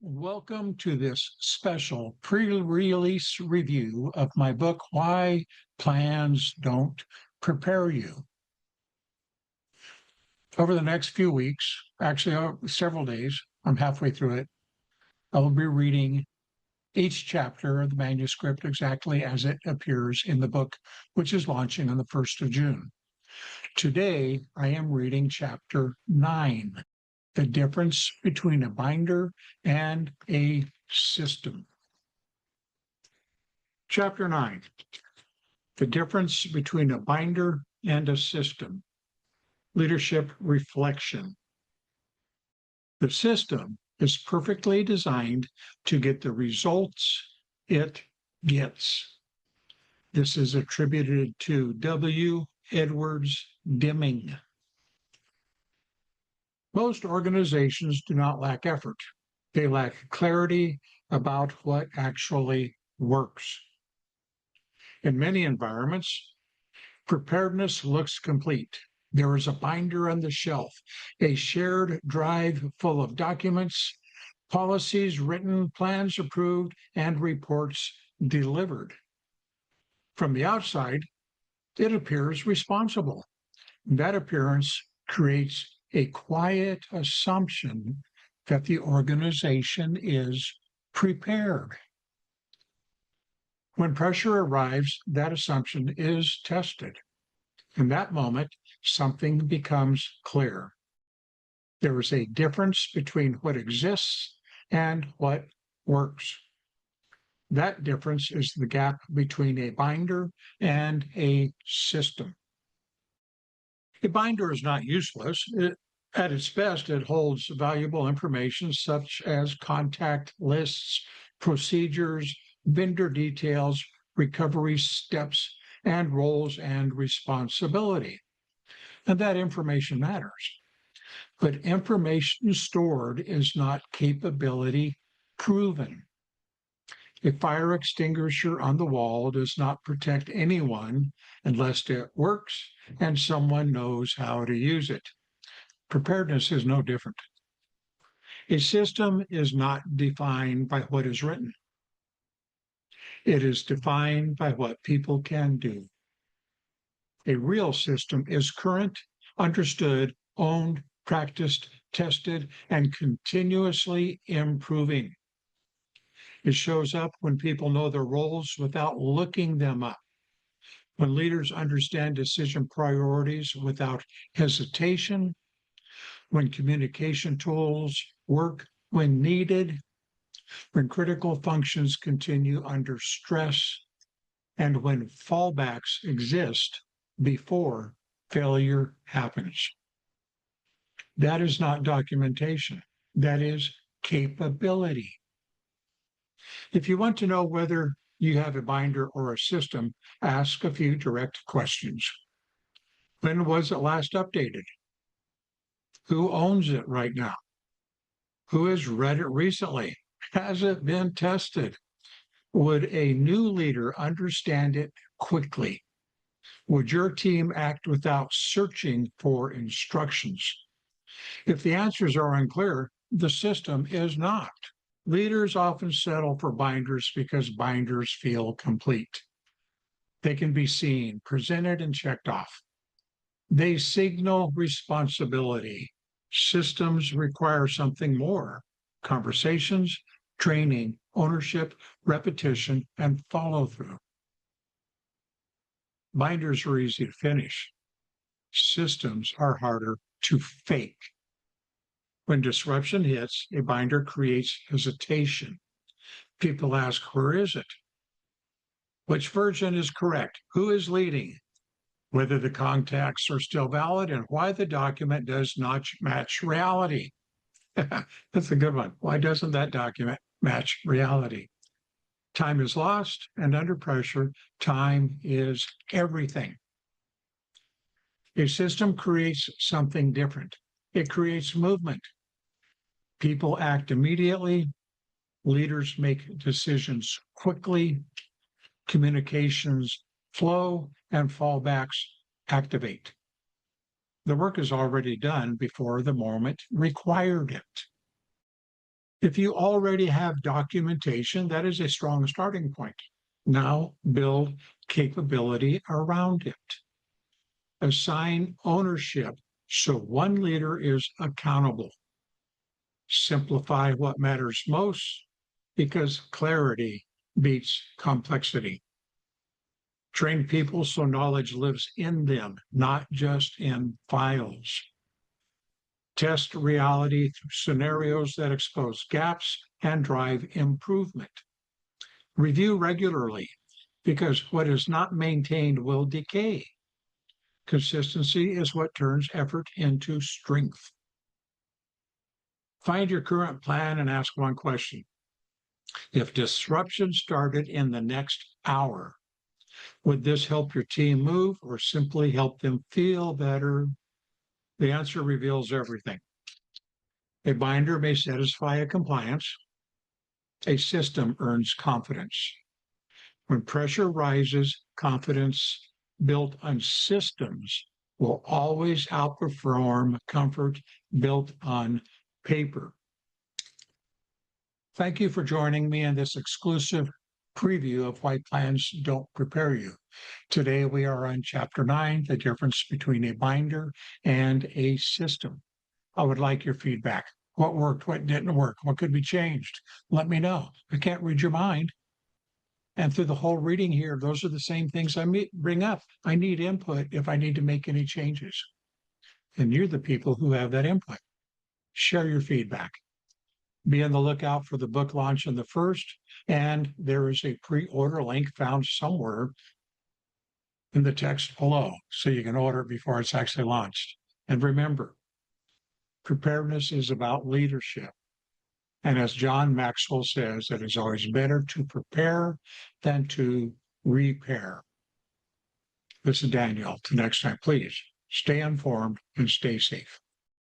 Welcome to this special pre-release review of my book, Why Plans Don't Prepare You. Over the next few weeks, actually several days, I'm halfway through it, I will be reading each chapter of the manuscript exactly as it appears in the book, which is launching on the 1st of June. Today, I am reading chapter 9, The Difference Between a Binder and a System. Chapter 9, The Difference Between a Binder and a System. Leadership Reflection. The system is perfectly designed to get the results it gets. This is attributed to W. Edwards Deming. Most organizations do not lack effort. They lack clarity about what actually works. In many environments, preparedness looks complete. There is a binder on the shelf, a shared drive full of documents, policies written, plans approved, and reports delivered. From the outside, it appears responsible. That appearance creates a quiet assumption that the organization is prepared. When pressure arrives, that assumption is tested. In that moment, something becomes clear. There is a difference between what exists and what works. That difference is the gap between a binder and a system. A binder is not useless. At its best, it holds valuable information such as contact lists, procedures, vendor details, recovery steps, and roles and responsibility. And that information matters. But information stored is not capability proven. A fire extinguisher on the wall does not protect anyone unless it works and someone knows how to use it. Preparedness is no different. A system is not defined by what is written. It is defined by what people can do. A real system is current, understood, owned, practiced, tested, and continuously improving. It shows up when people know their roles without looking them up, when leaders understand decision priorities without hesitation, when communication tools work when needed, when critical functions continue under stress, and when fallbacks exist before failure happens. That is not documentation. That is capability. If you want to know whether you have a binder or a system, ask a few direct questions. When was it last updated? Who owns it right now? Who has read it recently? Has it been tested? Would a new leader understand it quickly? Would your team act without searching for instructions? If the answers are unclear, the system is not. Leaders often settle for binders because binders feel complete. They can be seen, presented, and checked off. They signal responsibility. Systems require something more: conversations, training, ownership, repetition, and follow through. Binders are easy to finish. Systems are harder to fake. When disruption hits, a binder creates hesitation. People ask, where is it? Which version is correct? Who is leading? Whether the contacts are still valid and why the document does not match reality. That's a good one. Why doesn't that document match reality? Time is lost, and under pressure, time is everything. A system creates something different. It creates movement. People act immediately. Leaders make decisions quickly. Communications flow, and fallbacks activate. The work is already done before the moment required it. If you already have documentation, that is a strong starting point. Now build capability around it. Assign ownership so one leader is accountable. Simplify what matters most because clarity beats complexity. Train people so knowledge lives in them, not just in files. Test reality through scenarios that expose gaps and drive improvement. Review regularly because what is not maintained will decay. Consistency is what turns effort into strength. Find your current plan and ask one question. If disruption started in the next hour, would this help your team move or simply help them feel better? The answer reveals everything. A binder may satisfy a compliance. A system earns confidence. When pressure rises, confidence built on systems will always outperform comfort built on paper. Thank you for joining me in this exclusive preview of why plans don't prepare you. Today we are on Chapter 9, the difference between a binder and a system. I would like your feedback. What worked? What didn't work? What could be changed? Let me know. I can't read your mind. And through the whole reading here, those are the same things I bring up. I need input if I need to make any changes. And you're the people who have that input. Share your feedback. Be on the lookout for the book launch on the 1st. And there is a pre-order link found somewhere in the text below, so you can order it before it's actually launched. And remember, preparedness is about leadership. And as John Maxwell says, it is always better to prepare than to repair. This is Daniel. Till next time, please stay informed and stay safe.